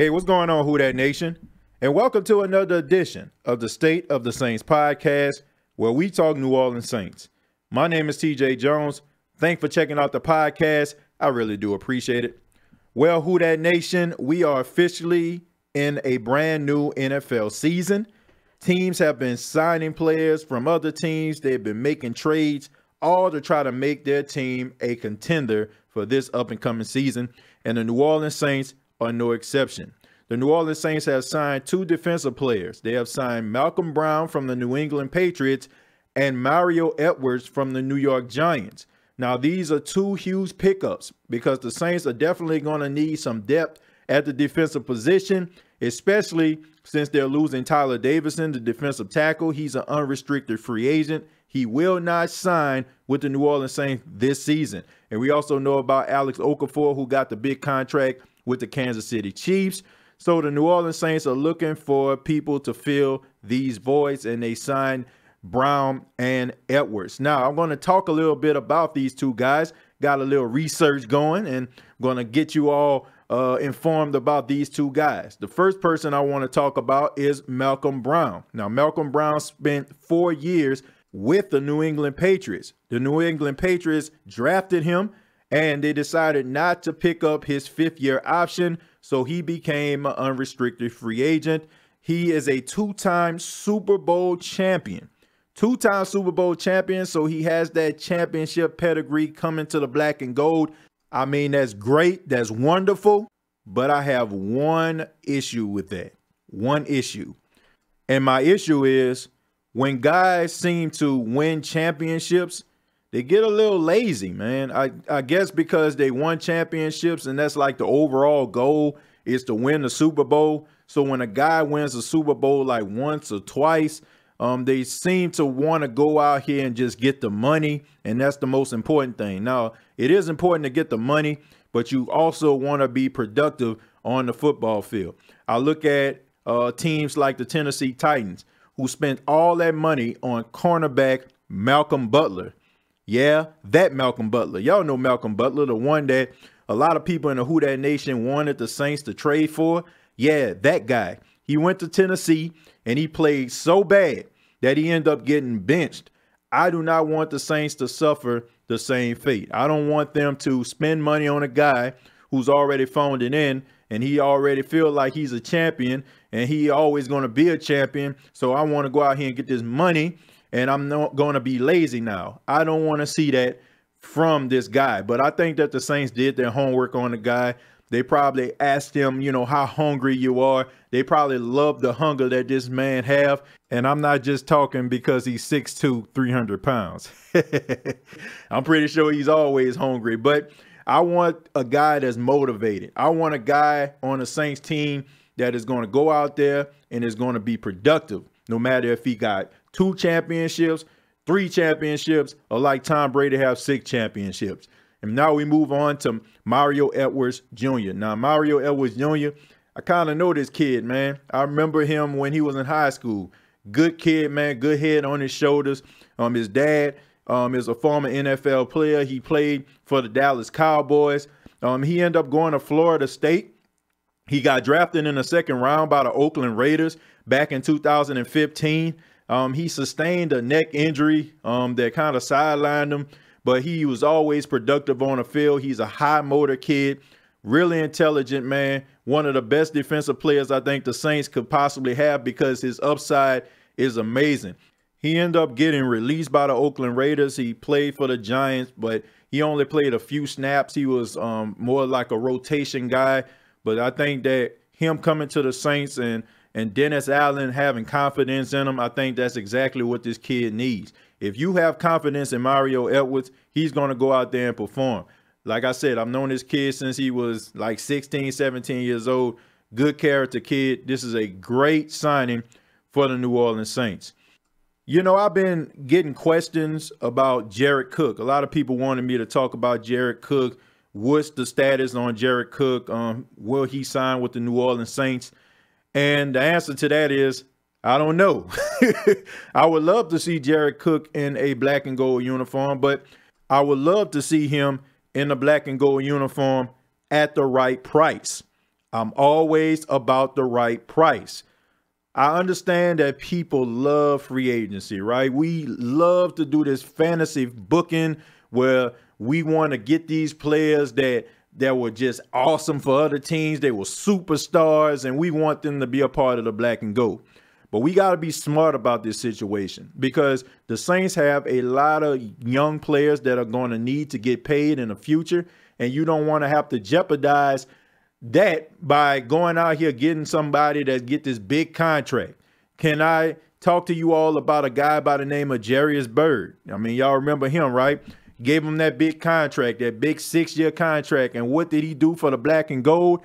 Hey, what's going on, Who Dat Nation? And welcome to another edition of the State of the Saints podcast, where we talk New Orleans Saints. My name is TJ Jones. Thanks for checking out the podcast. I really do appreciate it. Well, Who Dat Nation, we are officially in a brand new NFL season. Teams have been signing players from other teams. They've been making trades, all to try to make their team a contender for this up-and-coming season. And the New Orleans Saints are no exception. The New Orleans Saints have signed two defensive players. They have signed Malcolm Brown from the New England Patriots and Mario Edwards from the New York Giants. Now, these are two huge pickups because the Saints are definitely going to need some depth at the defensive position, especially since they're losing Tyler Davidson, the defensive tackle. He's an unrestricted free agent. He will not sign with the New Orleans Saints this season. And we also know about Alex Okafor, who got the big contract with the Kansas City Chiefs. So the New Orleans Saints are looking for people to fill these voids, and they signed Brown and Edwards. Now, I'm going to talk a little bit about these two guys. Got a little research going, and I'm going to get you all informed about these two guys. The first person I want to talk about is Malcolm Brown. Now, Malcolm Brown spent 4 years with the New England Patriots. The New England Patriots drafted him, and they decided not to pick up his fifth-year option, so he became an unrestricted free agent. He is a two-time Super Bowl champion. Two-time Super Bowl champion, so he has that championship pedigree coming to the black and gold. I mean, that's great. That's wonderful. But I have one issue with that. One issue. And my issue is when guys seem to win championships, they get a little lazy, man. I guess because they won championships and that's like the overall goal is to win the Super Bowl. So when a guy wins a Super Bowl like once or twice, they seem to want to go out here and just get the money. And that's the most important thing. Now, it is important to get the money, but you also want to be productive on the football field. I look at teams like the Tennessee Titans, who spent all that money on cornerback Malcolm Butler. Yeah, that Malcolm Butler. Y'all know Malcolm Butler, the one that a lot of people in the Who Dat Nation wanted the Saints to trade for. Yeah, that guy. He went to Tennessee and he played so bad that he ended up getting benched. I do not want the Saints to suffer the same fate. I don't want them to spend money on a guy who's already phoned it in and he already feel like he's a champion and he always going to be a champion. So I want to go out here and get this money. And I'm not going to be lazy now. I don't want to see that from this guy. But I think that the Saints did their homework on the guy. They probably asked him, you know, how hungry you are. They probably love the hunger that this man have. And I'm not just talking because he's 6'2", 300 pounds. I'm pretty sure he's always hungry. But I want a guy that's motivated. I want a guy on the Saints team that is going to go out there and is going to be productive, no matter if he got 2 championships, 3 championships, or like Tom Brady have 6 championships. And now we move on to Mario Edwards Jr. Now, Mario Edwards Jr., I kind of know this kid, man. I remember him when he was in high school. Good kid, man. Good head on his shoulders. His dad is a former NFL player. He played for the Dallas Cowboys. He ended up going to Florida State. He got drafted in the second round by the Oakland Raiders back in 2015. He sustained a neck injury that kind of sidelined him, but he was always productive on the field. He's a high motor kid, really intelligent, man. One of the best defensive players I think the Saints could possibly have because his upside is amazing. He ended up getting released by the Oakland Raiders. He played for the Giants, but he only played a few snaps. He was more like a rotation guy, but I think that him coming to the Saints and Dennis Allen having confidence in him, I think that's exactly what this kid needs. If you have confidence in Mario Edwards, he's going to go out there and perform. Like I said, I've known this kid since he was like 16, 17 years old. Good character kid. This is a great signing for the New Orleans Saints. You know, I've been getting questions about Jared Cook. A lot of people wanted me to talk about Jared Cook. What's the status on Jared Cook? Will he sign with the New Orleans Saints? And the answer to that is, I don't know. I would love to see Jared Cook in a black and gold uniform, but I would love to see him in a black and gold uniform at the right price. I'm always about the right price. I understand that people love free agency, right? We love to do this fantasy booking where we want to get these players that were just awesome for other teams. They were superstars, and we want them to be a part of the black and gold. But we got to be smart about this situation because the Saints have a lot of young players that are going to need to get paid in the future, and you don't want to have to jeopardize that by going out here getting somebody that get this big contract. Can I talk to you all about a guy by the name of Jarius Byrd? I mean, y'all remember him, right? Gave him that big contract, that big 6-year contract. And what did he do for the black and gold?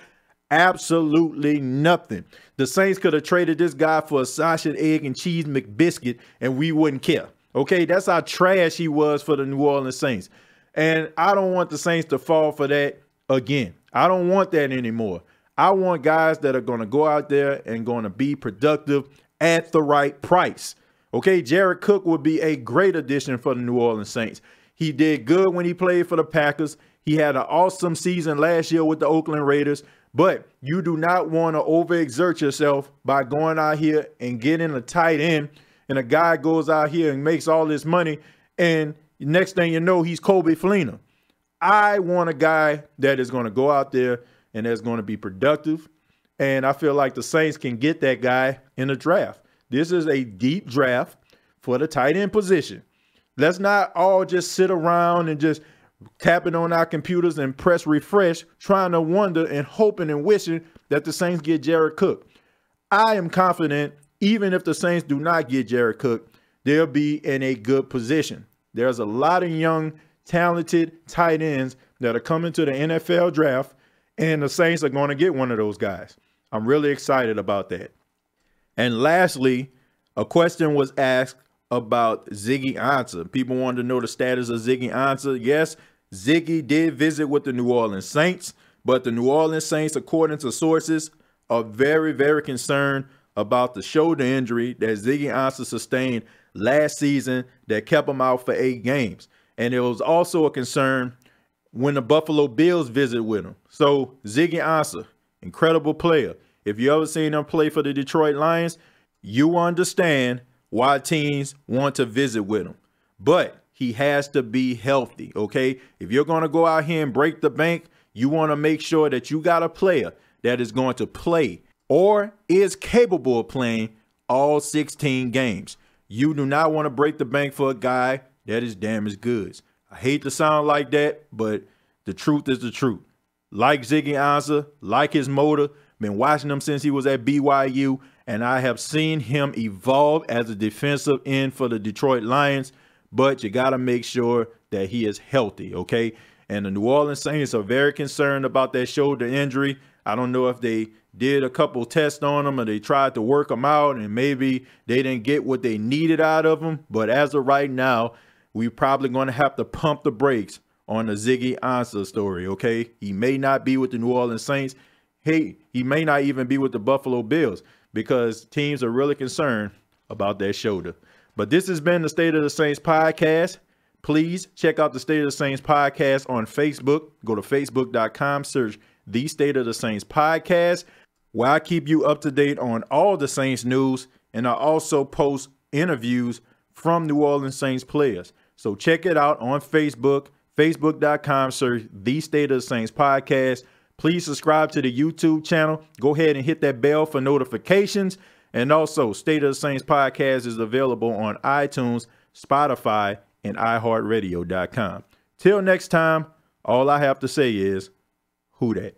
Absolutely nothing. The Saints could have traded this guy for a sausage, egg, and cheese McBiscuit, and we wouldn't care. Okay, that's how trash he was for the New Orleans Saints. And I don't want the Saints to fall for that again. I don't want that anymore. I want guys that are going to go out there and going to be productive at the right price. Okay, Jared Cook would be a great addition for the New Orleans Saints. He did good when he played for the Packers. He had an awesome season last year with the Oakland Raiders. But you do not want to overexert yourself by going out here and getting a tight end, and a guy goes out here and makes all this money, and next thing you know, he's Kobe Fleener. I want a guy that is going to go out there and that's going to be productive. And I feel like the Saints can get that guy in the draft. This is a deep draft for the tight end position. Let's not all just sit around and just tapping on our computers and press refresh, trying to wonder and hoping and wishing that the Saints get Jared Cook. I am confident, even if the Saints do not get Jared Cook, they'll be in a good position. There's a lot of young, talented tight ends that are coming to the NFL draft, and the Saints are going to get one of those guys. I'm really excited about that. And lastly, a question was asked about Ziggy Ansah. People wanted to know the status of Ziggy Ansah. Yes, Ziggy did visit with the New Orleans Saints, but the New Orleans Saints, according to sources, are very, very concerned about the shoulder injury that Ziggy Ansah sustained last season that kept him out for 8 games. And it was also a concern when the Buffalo Bills visit with him. So Ziggy Ansah, incredible player. If you ever seen him play for the Detroit Lions, you understand why teams want to visit with him. But he has to be healthy, okay? If you're going to go out here and break the bank, you want to make sure that you got a player that is going to play or is capable of playing all 16 games. You do not want to break the bank for a guy that is damaged goods. I hate to sound like that, but the truth is the truth. Like Ziggy Ansah, like his motor, been watching him since he was at BYU, and I have seen him evolve as a defensive end for the Detroit Lions, but you got to make sure that he is healthy, okay? And the New Orleans Saints are very concerned about that shoulder injury. I don't know if they did a couple tests on him or they tried to work him out and maybe they didn't get what they needed out of him. But as of right now, we're probably going to have to pump the brakes on the Ziggy Ansah story, okay? He may not be with the New Orleans Saints. Hey, he may not even be with the Buffalo Bills because teams are really concerned about that shoulder. But this has been the State of the Saints podcast. Please check out the State of the Saints podcast on Facebook. Go to facebook.com, search the State of the Saints podcast, where I keep you up to date on all the Saints news, and I also post interviews from New Orleans Saints players. So check it out on Facebook, facebook.com, search the State of the Saints podcast. Please subscribe to the YouTube channel. Go ahead and hit that bell for notifications. And also, State of the Saints podcast is available on iTunes, Spotify, and iHeartRadio.com. Till next time, all I have to say is, who dat?